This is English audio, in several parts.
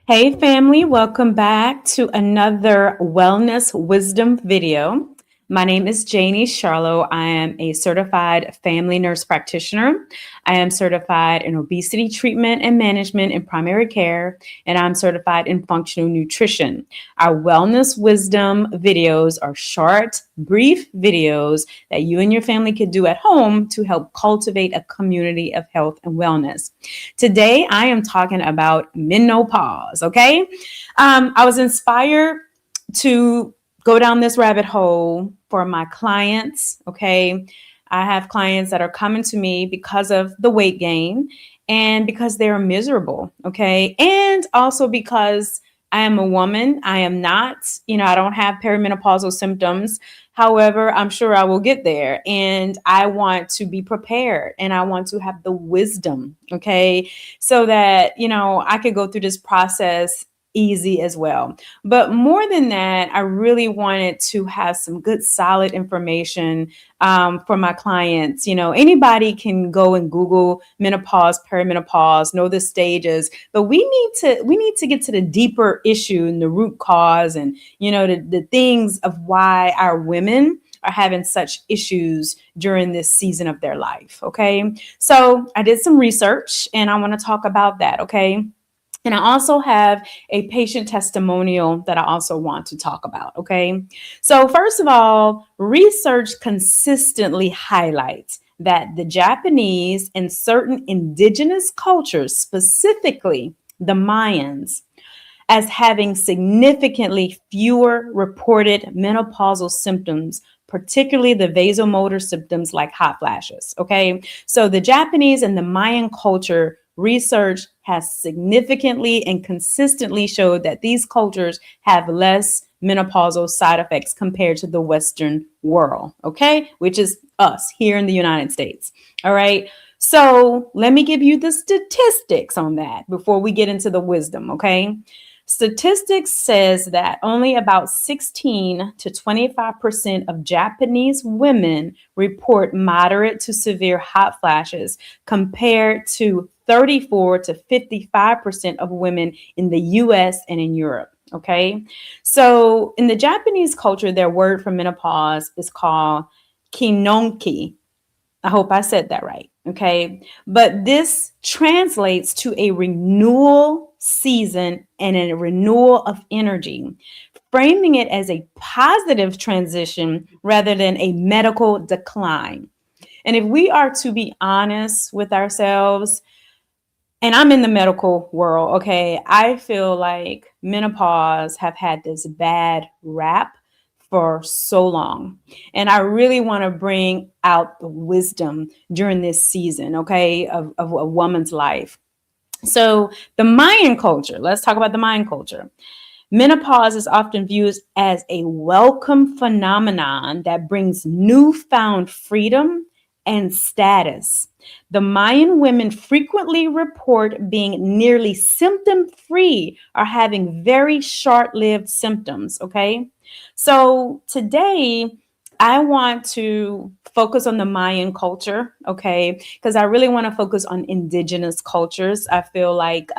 Hey family, welcome back to another wellness wisdom video. My name is Janie Charlot. I am a certified family nurse practitioner. I am certified in obesity treatment and management in primary care, and I'm certified in functional nutrition. Our wellness wisdom videos are short, brief videos that you and your family could do at home to help cultivate a community of health and wellness. Today, I am talking about menopause. Okay. I was inspired to go down this rabbit hole for my clients. Okay. I have clients that are coming to me because of the weight gain and because they're miserable. Okay. And also because I am a woman. I am not, I don't have perimenopausal symptoms. However, I'm sure I will get there, and I want to be prepared and I want to have the wisdom, okay, so that, I could go through this process easy as well. But more than that, I really wanted to have some good, solid information for my clients. Anybody can go and Google menopause, perimenopause, know the stages, but we need to get to the deeper issue and the root cause and the things of why our women are having such issues during this season of their life. Okay. So I did some research and I want to talk about that. Okay. And I also have a patient testimonial that I also want to talk about. Okay. So, first of all, research consistently highlights that the Japanese and certain indigenous cultures, specifically the Mayans, as having significantly fewer reported menopausal symptoms, particularly the vasomotor symptoms like hot flashes. Okay. So the Japanese and the Mayan culture research has significantly and consistently showed that these cultures have less menopausal side effects compared to the Western world. Okay. Which is us here in the United States. All right. So let me give you the statistics on that before we get into the wisdom. Okay. Statistics says that only about 16 to 25% of Japanese women report moderate to severe hot flashes compared to 34 to 55% of women in the US and in Europe. Okay. So in the Japanese culture, their word for menopause is called kinonki. I hope I said that right. Okay. But this translates to a renewal season and a renewal of energy, framing it as a positive transition rather than a medical decline. And if we are to be honest with ourselves, and I'm in the medical world, okay, I feel like menopause have had this bad rap for so long. And I really want to bring out the wisdom during this season, okay, of a woman's life. So the Mayan culture, let's talk about the Mayan culture. Menopause is often viewed as a welcome phenomenon that brings newfound freedom and status. The Mayan women frequently report being nearly symptom free or having very short lived symptoms. Okay. So today, I want to focus on the Mayan culture, okay, because I really want to focus on indigenous cultures. I feel like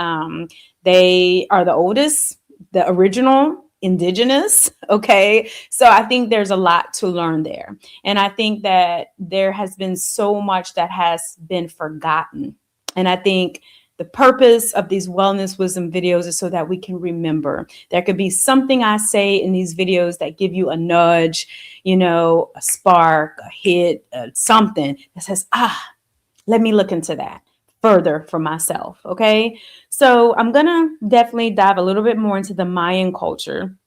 they are the oldest, the original indigenous. Okay. So I think there's a lot to learn there. And I think that there has been so much that has been forgotten. And I think the purpose of these wellness wisdom videos is so that we can remember. There could be something I say in these videos that give you a nudge, a spark, a hit, something that says, let me look into that further for myself. Okay. So I'm going to definitely dive a little bit more into the Mayan culture.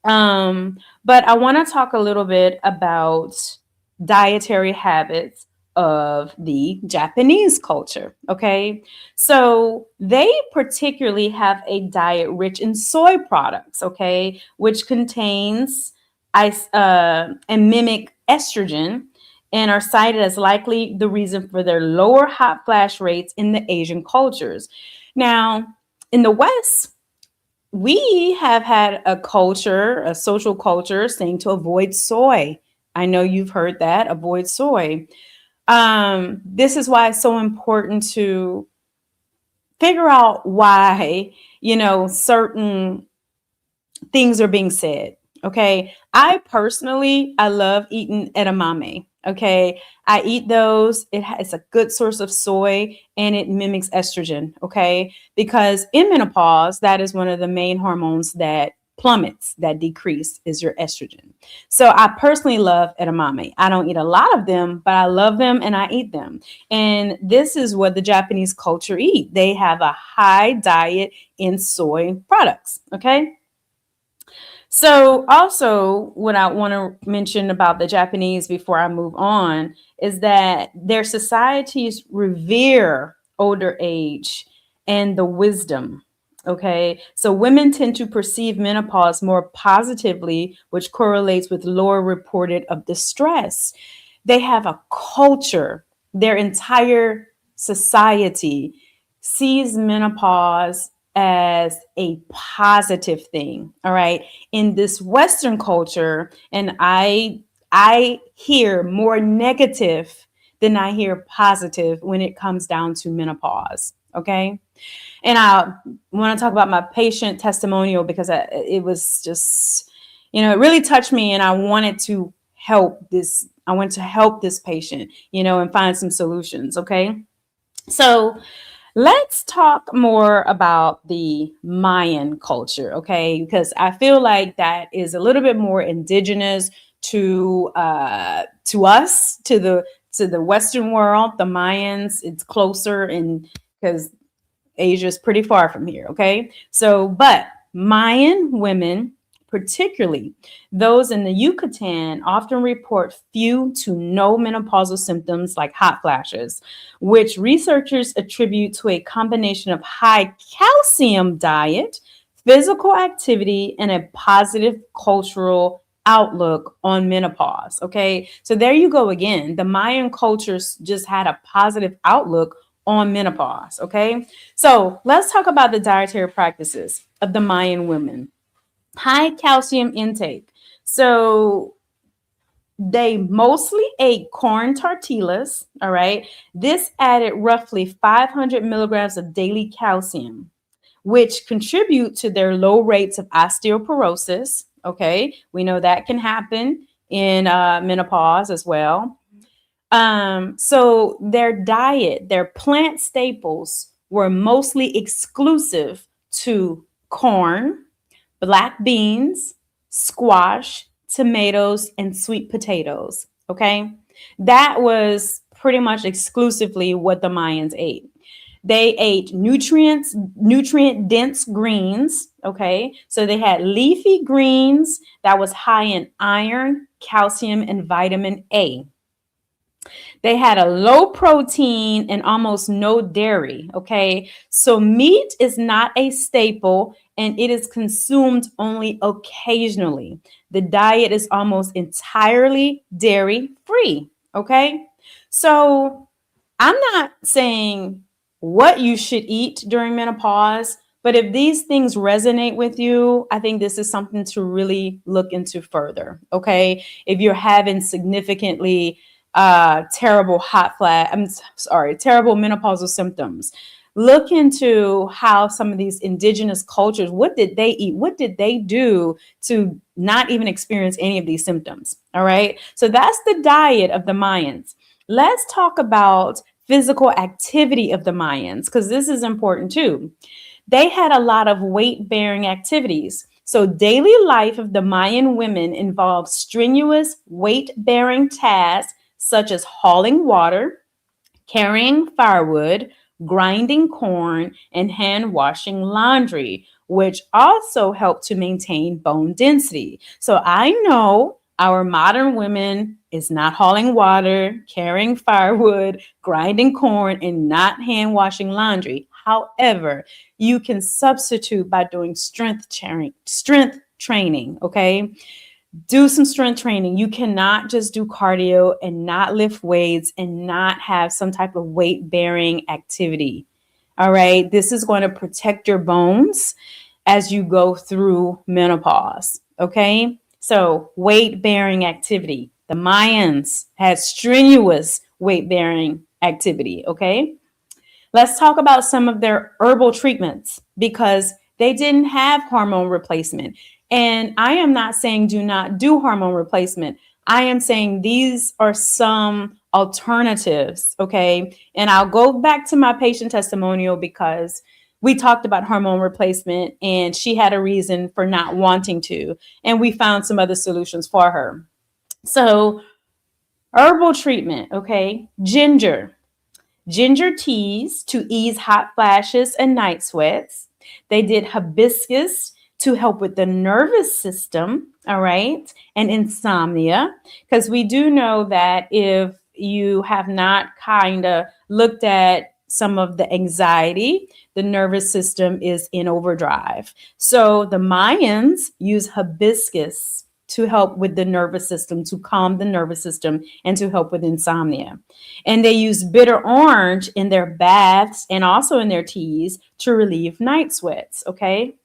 But I want to talk a little bit about dietary habits of the Japanese culture. Okay. So they particularly have a diet rich in soy products, okay, which contains and mimic estrogen and are cited as likely the reason for their lower hot flash rates in the Asian cultures. Now, in the West, we have had a culture, a social culture saying to avoid soy. I know you've heard that, avoid soy. This is why it's so important to figure out why, certain things are being said. Okay. I love eating edamame. Okay. I eat those. It's a good source of soy and it mimics estrogen. Okay. Because in menopause, that is one of the main hormones that plummets, that decrease is your estrogen. So I personally love edamame. I don't eat a lot of them, but I love them and I eat them. And this is what the Japanese culture eat. They have a high diet in soy products. Okay. So, also, what I want to mention about the Japanese before I move on is that their societies revere older age and the wisdom. Okay. So, women tend to perceive menopause more positively, which correlates with lower reported of distress. They have a culture, their entire society sees menopause as a positive thing. All right. In this Western culture, and I hear more negative than I hear positive when it comes down to menopause. Okay. And I want to talk about my patient testimonial because it was just, it really touched me, and I wanted to help this. I wanted to help this patient, and find some solutions. Okay. So let's talk more about the Mayan culture, okay? Because I feel like that is a little bit more indigenous to us, to the Western world. The Mayans, it's closer, and because Asia is pretty far from here, okay? So, but Mayan women, particularly those in the Yucatan, often report few to no menopausal symptoms like hot flashes, which researchers attribute to a combination of high calcium diet, physical activity, and a positive cultural outlook on menopause. Okay, so there you go again. The Mayan cultures just had a positive outlook on menopause. Okay, so let's talk about the dietary practices of the Mayan women. High calcium intake. So they mostly ate corn tortillas. All right. This added roughly 500 milligrams of daily calcium, which contribute to their low rates of osteoporosis. Okay. We know that can happen in menopause as well. So their diet, their plant staples were mostly exclusive to corn, black beans, squash, tomatoes, and sweet potatoes. Okay. That was pretty much exclusively what the Mayans ate. They ate nutrient dense greens. Okay. So they had leafy greens that was high in iron, calcium, and vitamin A. They had a low protein and almost no dairy. Okay. So meat is not a staple and it is consumed only occasionally. The diet is almost entirely dairy free. Okay. So I'm not saying what you should eat during menopause, but if these things resonate with you, I think this is something to really look into further. Okay. If you're having significantly terrible terrible menopausal symptoms, look into how some of these indigenous cultures, what did they eat? What did they do to not even experience any of these symptoms? All right. So that's the diet of the Mayans. Let's talk about physical activity of the Mayans, because this is important too. They had a lot of weight bearing activities. So, daily life of the Mayan women involved strenuous weight bearing tasks such as hauling water, carrying firewood, grinding corn, and hand washing laundry, which also help to maintain bone density. So I know our modern women is not hauling water, carrying firewood, grinding corn, and not hand washing laundry. However, you can substitute by doing strength training, okay? Do some strength training. You cannot just do cardio and not lift weights and not have some type of weight bearing activity. All right. This is going to protect your bones as you go through menopause. Okay. So, weight bearing activity. The Mayans had strenuous weight bearing activity. Okay. Let's talk about some of their herbal treatments because they didn't have hormone replacement. And I am not saying do not do hormone replacement. I am saying these are some alternatives, okay? And I'll go back to my patient testimonial because we talked about hormone replacement and she had a reason for not wanting to. And we found some other solutions for her. So, herbal treatment, okay? Ginger teas to ease hot flashes and night sweats. They did hibiscus to help with the nervous system, all right, and insomnia. Because we do know that if you have not kind of looked at some of the anxiety, the nervous system is in overdrive. So the Mayans use hibiscus to help with the nervous system, to calm the nervous system, and to help with insomnia. And they use bitter orange in their baths and also in their teas to relieve night sweats. Okay.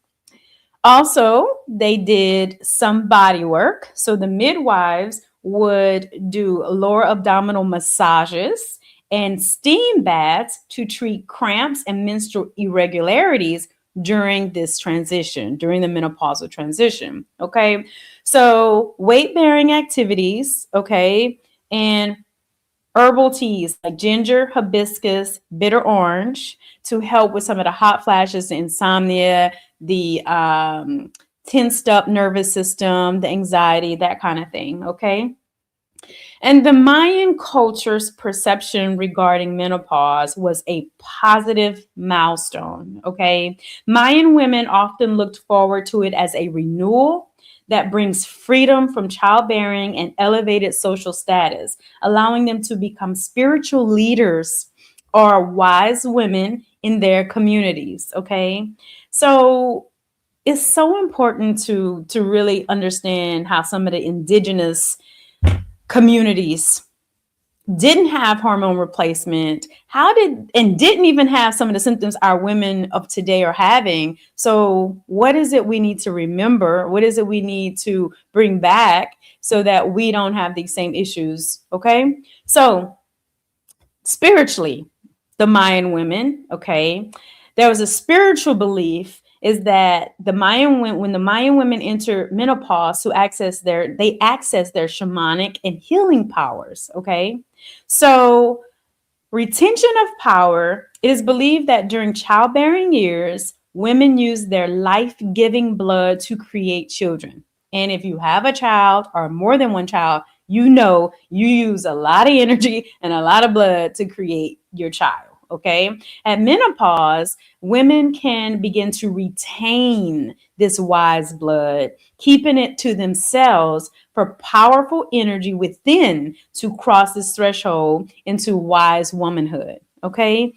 Also, they did some body work. So the midwives would do lower abdominal massages and steam baths to treat cramps and menstrual irregularities during this transition, during the menopausal transition. Okay. So weight bearing activities. Okay. And herbal teas like ginger, hibiscus, bitter orange to help with some of the hot flashes, the insomnia, the tensed up nervous system, the anxiety, that kind of thing. Okay. And the Mayan culture's perception regarding menopause was a positive milestone. Okay. Mayan women often looked forward to it as a renewal that brings freedom from childbearing and elevated social status, allowing them to become spiritual leaders or wise women in their communities. Okay. So it's so important to really understand how some of the indigenous communities didn't have hormone replacement, didn't even have some of the symptoms our women of today are having. So what is it we need to remember? What is it we need to bring back so that we don't have these same issues? Okay. So spiritually, the Mayan women, okay, there was a spiritual belief is that when the Mayan women enter menopause they access their shamanic and healing powers. Okay. So retention of power, it is believed that during childbearing years, women use their life-giving blood to create children. And if you have a child or more than one child, you know you use a lot of energy and a lot of blood to create your child. Okay. At menopause, women can begin to retain this wise blood, keeping it to themselves for powerful energy within to cross this threshold into wise womanhood. Okay.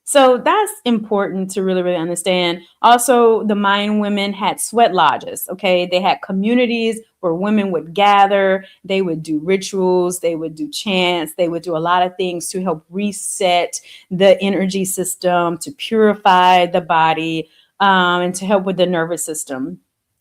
So that's important to really, really understand. Also, the Mayan women had sweat lodges. Okay. They had communities where women would gather, they would do rituals, they would do chants, they would do a lot of things to help reset the energy system, to purify the body, and to help with the nervous system.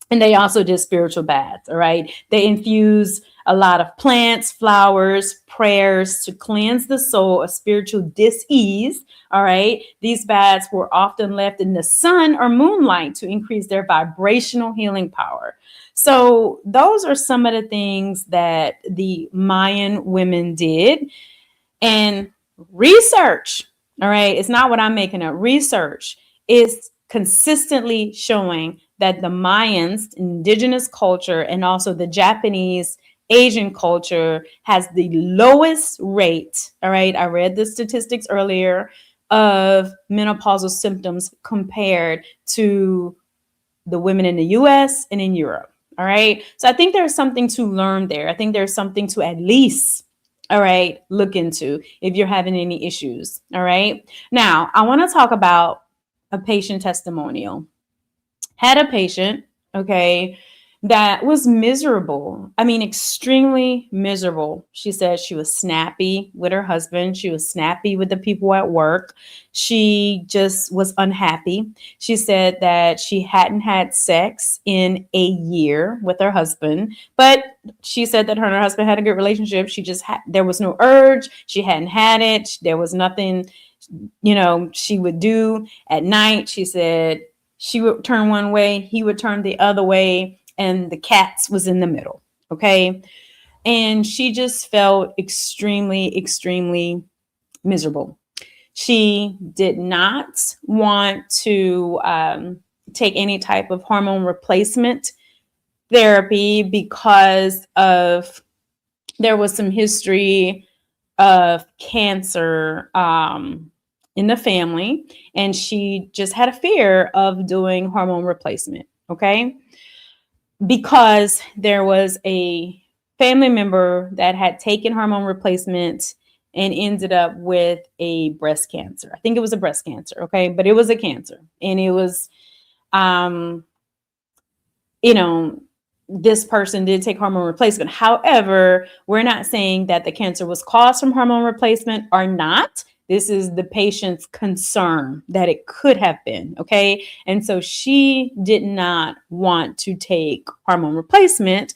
And they also did spiritual baths. All right. They infuse a lot of plants, flowers, prayers to cleanse the soul of spiritual dis-ease. All right. These baths were often left in the sun or moonlight to increase their vibrational healing power. So those are some of the things that the Mayan women did. And research, all right, it's not what I'm making up. Research is consistently showing that the Mayans, indigenous culture, and also the Japanese Asian culture has the lowest rate. All right. I read the statistics earlier of menopausal symptoms compared to the women in the US and in Europe. All right. So I think there's something to learn there. I think there's something to at least, all right, look into if you're having any issues. All right. Now, I want to talk about a patient testimonial. Had a patient, okay, that was miserable. I mean, extremely miserable. She said she was snappy with her husband. She was snappy with the people at work. She just was unhappy. She said that she hadn't had sex in a year with her husband, but she said that her and her husband had a good relationship. She just there was no urge. She hadn't had it. There was nothing. she would do at night. She said she would turn one way, he would turn the other way, and the cats was in the middle. Okay. And she just felt extremely, extremely miserable. She did not want to take any type of hormone replacement therapy because of there was some history of cancer in the family, and she just had a fear of doing hormone replacement. Okay. Because there was a family member that had taken hormone replacement and ended up with a breast cancer. I think it was a breast cancer. Okay. But it was a cancer, and it was, you know, this person did take hormone replacement. However, we're not saying that the cancer was caused from hormone replacement or not. This is the patient's concern that it could have been. Okay. And so she did not want to take hormone replacement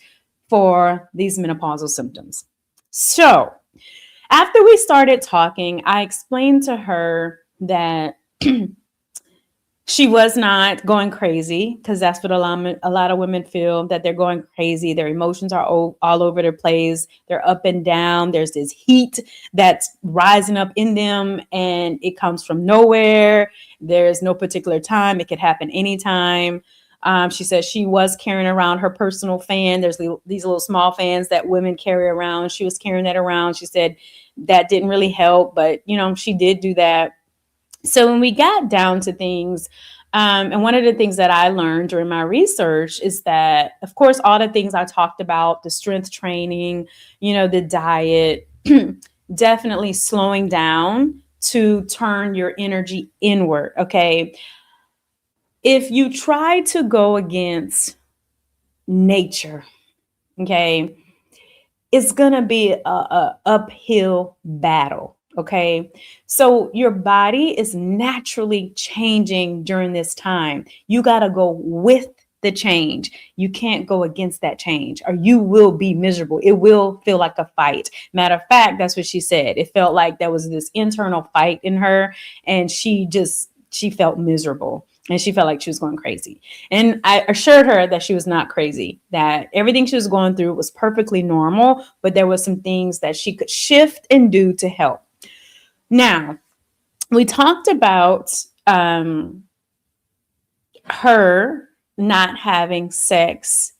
for these menopausal symptoms. So after we started talking, I explained to her that she was not going crazy, because that's what a lot of women feel, that they're going crazy. Their emotions are all over the place. They're up and down. There's this heat that's rising up in them, and it comes from nowhere. There's no particular time. It could happen anytime. She said she was carrying around her personal fan. There's these little small fans that women carry around. She was carrying that around. She said that didn't really help, but she did do that. So when we got down to things, and one of the things that I learned during my research is that, of course, all the things I talked about, the strength training, the diet, definitely slowing down to turn your energy inward. Okay. If you try to go against nature, okay, it's going to be a uphill battle. Okay. So your body is naturally changing during this time. You got to go with the change. You can't go against that change, or you will be miserable. It will feel like a fight. Matter of fact, that's what she said. It felt like there was this internal fight in her, and she felt miserable. And she felt like she was going crazy. And I assured her that she was not crazy, that everything she was going through was perfectly normal, but there were some things that she could shift and do to help. Now, we talked about her not having sex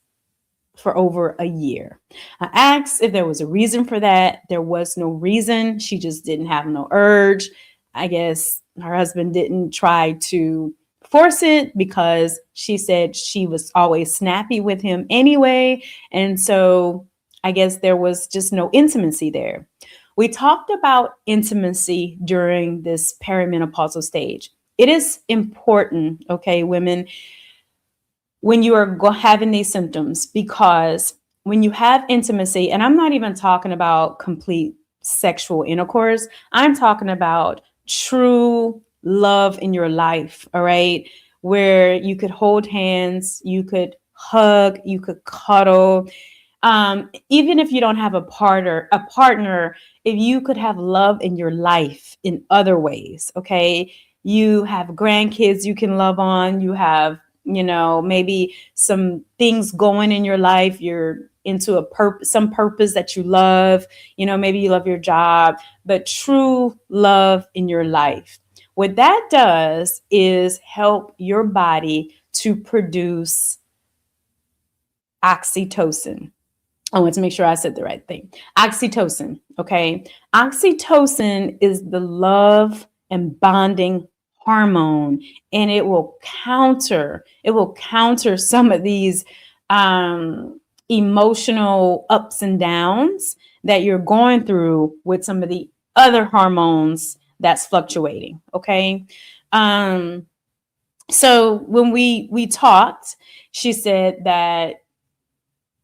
for over a year. I asked if there was a reason for that. There was no reason. She just didn't have no urge. I guess her husband didn't try to force it, because she said she was always snappy with him anyway. And so I guess there was just no intimacy there. We talked about intimacy during this perimenopausal stage. It is important, okay, women, when you are having these symptoms, because when you have intimacy, and I'm not even talking about complete sexual intercourse, I'm talking about true love in your life, all right, where you could hold hands, you could hug, you could cuddle. Even if you don't have a partner, if you could have love in your life in other ways, okay? You have grandkids you can love on, you have, maybe some things going in your life, you're into some purpose that you love, maybe you love your job, but true love in your life. What that does is help your body to produce oxytocin. I want to make sure I said the right thing. Oxytocin, okay? Oxytocin is the love and bonding hormone, and it will counter some of these emotional ups and downs that you're going through with some of the other hormones that's fluctuating, okay? So when we talked, she said that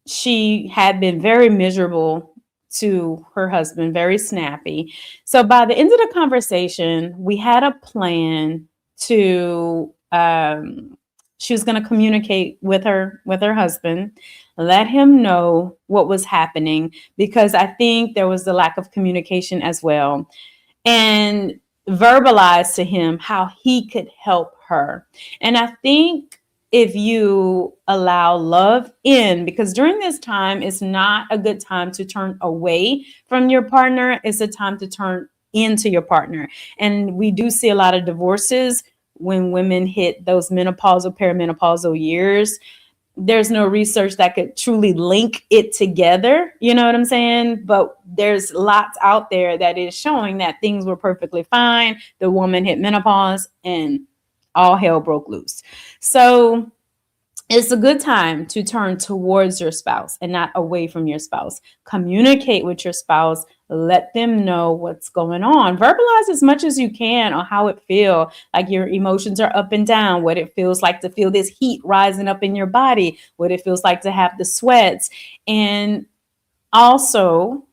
she had been very miserable to her husband, very snappy. So by the end of the conversation, we had a plan to, she was going to communicate with her husband, let him know what was happening, because I think there was the lack of communication as well. And verbalize to him how he could help her. And I think if you allow love in, because during this time, it's not a good time to turn away from your partner, it's a time to turn into your partner. And we do see a lot of divorces when women hit those menopausal, perimenopausal years. There's no research that could truly link it together. You know what I'm saying? But there's lots out there that is showing that things were perfectly fine. The woman hit menopause and all hell broke loose. So it's a good time to turn towards your spouse and not away from your spouse. Communicate with your spouse. Let them know what's going on. Verbalize as much as you can on how it feels, like your emotions are up and down, what it feels like to feel this heat rising up in your body, what it feels like to have the sweats. And also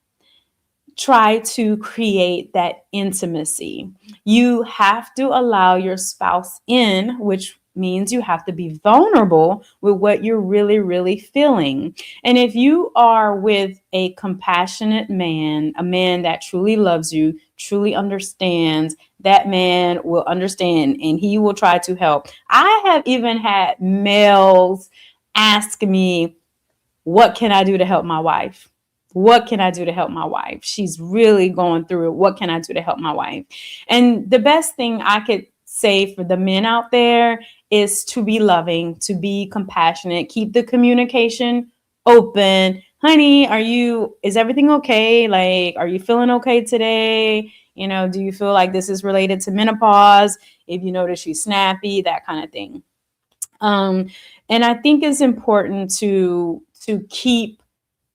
try to create that intimacy. You have to allow your spouse in, which means you have to be vulnerable with what you're really, really feeling. And if you are with a compassionate man, a man that truly loves you, truly understands, that man will understand and he will try to help. I have even had males ask me, what can I do to help my wife? What can I do to help my wife? She's really going through it. What can I do to help my wife? And the best thing I could say for the men out there is to be loving, to be compassionate, keep the communication open. Honey, is everything okay? Like, are you feeling okay today? You know, do you feel like this is related to menopause? If you notice she's snappy, that kind of thing. And I think it's important to keep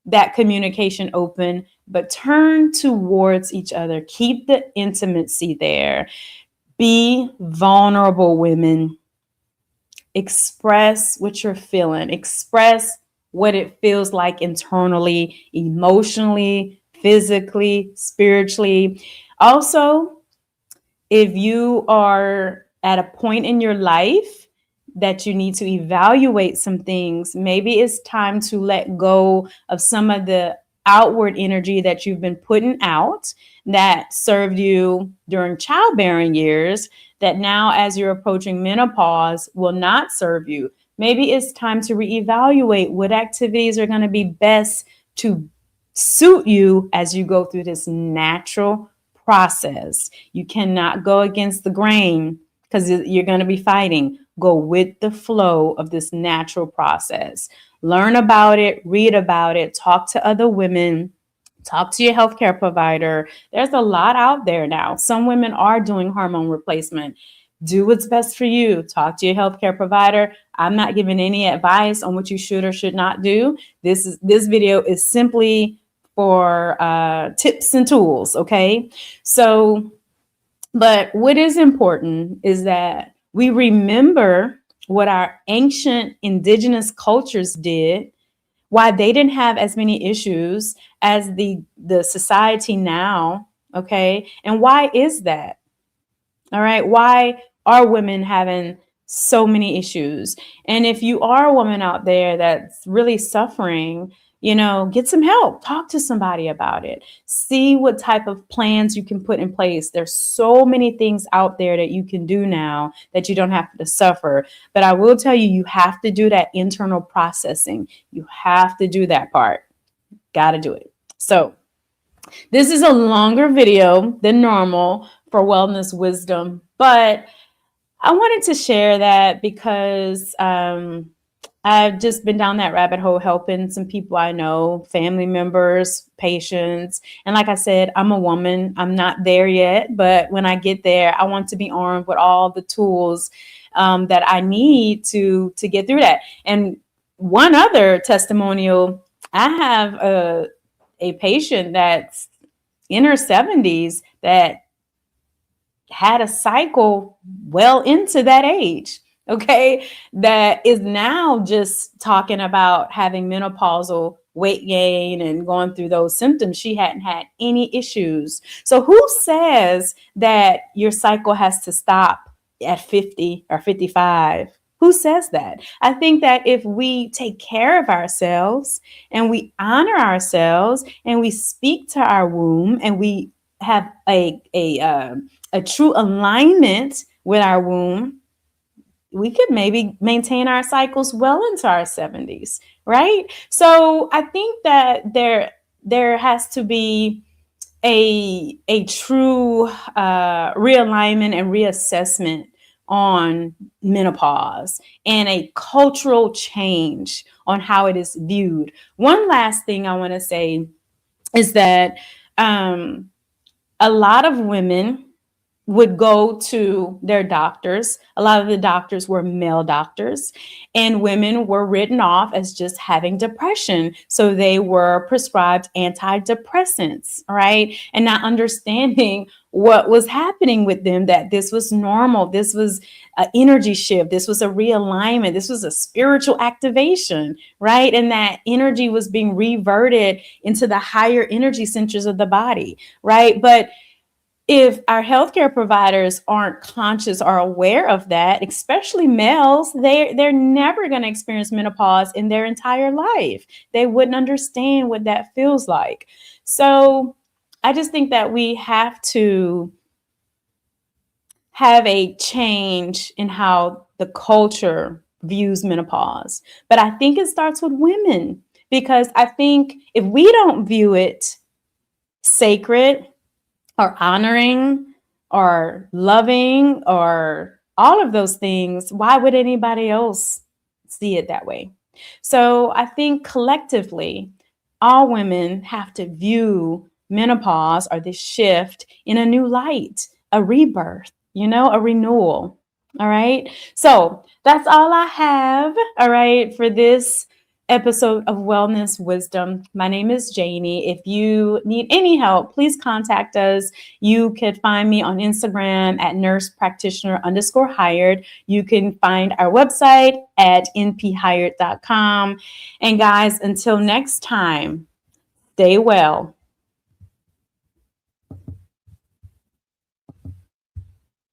that communication open, but turn towards each other. Keep the intimacy there. Be vulnerable, women. Express what you're feeling. Express what it feels like internally, emotionally, physically, spiritually. Also, if you are at a point in your life that you need to evaluate some things, maybe it's time to let go of some of the outward energy that you've been putting out that served you during childbearing years, that now as you're approaching menopause will not serve you. Maybe it's time to reevaluate what activities are going to be best to suit you as you go through this natural process. You cannot go against the grain because you're going to be fighting. Go with the flow of this natural process. Learn about it, read about it, talk to other women, talk to your healthcare provider. There's a lot out there now. Some women are doing hormone replacement. Do what's best for you. Talk to your healthcare provider. I'm not giving any advice on what you should or should not do. This video is simply for tips and tools, okay? So, but what is important is that we remember what our ancient indigenous cultures did, why they didn't have as many issues as the society now, okay? And why is that? All right, why are women having so many issues? And if you are a woman out there that's really suffering, you know, get some help. Talk to somebody about it. See what type of plans you can put in place. There's so many things out there that you can do now that you don't have to suffer. But I will tell you, you have to do that internal processing. You have to do that part. Got to do it. So this is a longer video than normal for wellness wisdom, but I wanted to share that because I've just been down that rabbit hole helping some people I know, family members, patients. And like I said, I'm a woman. I'm not there yet, but when I get there, I want to be armed with all the tools that I need to get through that. And one other testimonial, I have a patient that's in her 70s that had a cycle well into that age, okay, that is now just talking about having menopausal weight gain and going through those symptoms. She hadn't had any issues. So who says that your cycle has to stop at 50 or 55? Who says that? I think that if we take care of ourselves and we honor ourselves and we speak to our womb and we have a a true alignment with our womb, we could maybe maintain our cycles well into our 70s, right? So I think that there has to be a true realignment and reassessment on menopause and a cultural change on how it is viewed. One last thing I want to say is that um, a lot of women would go to their doctors. A lot of the doctors were male doctors, and women were written off as just having depression. So they were prescribed antidepressants, right? And not understanding what was happening with them, that this was normal. This was an energy shift. This was a realignment. This was a spiritual activation, right? And that energy was being reverted into the higher energy centers of the body, right? But if our healthcare providers aren't conscious or aware of that, especially males, they're never going to experience menopause in their entire life. They wouldn't understand what that feels like. So I just think that we have to have a change in how the culture views menopause. But I think it starts with women, because I think if we don't view it sacred or honoring or loving or all of those things, why would anybody else see it that way? So I think collectively, all women have to view menopause or this shift in a new light, a rebirth, a renewal. All right. So that's all I have. All right. For this episode of Wellness Wisdom. My name is Janie. If you need any help, please contact us. You can find me on Instagram at nursepractitioner_hired. You can find our website at nphired.com. And guys, until next time, stay well.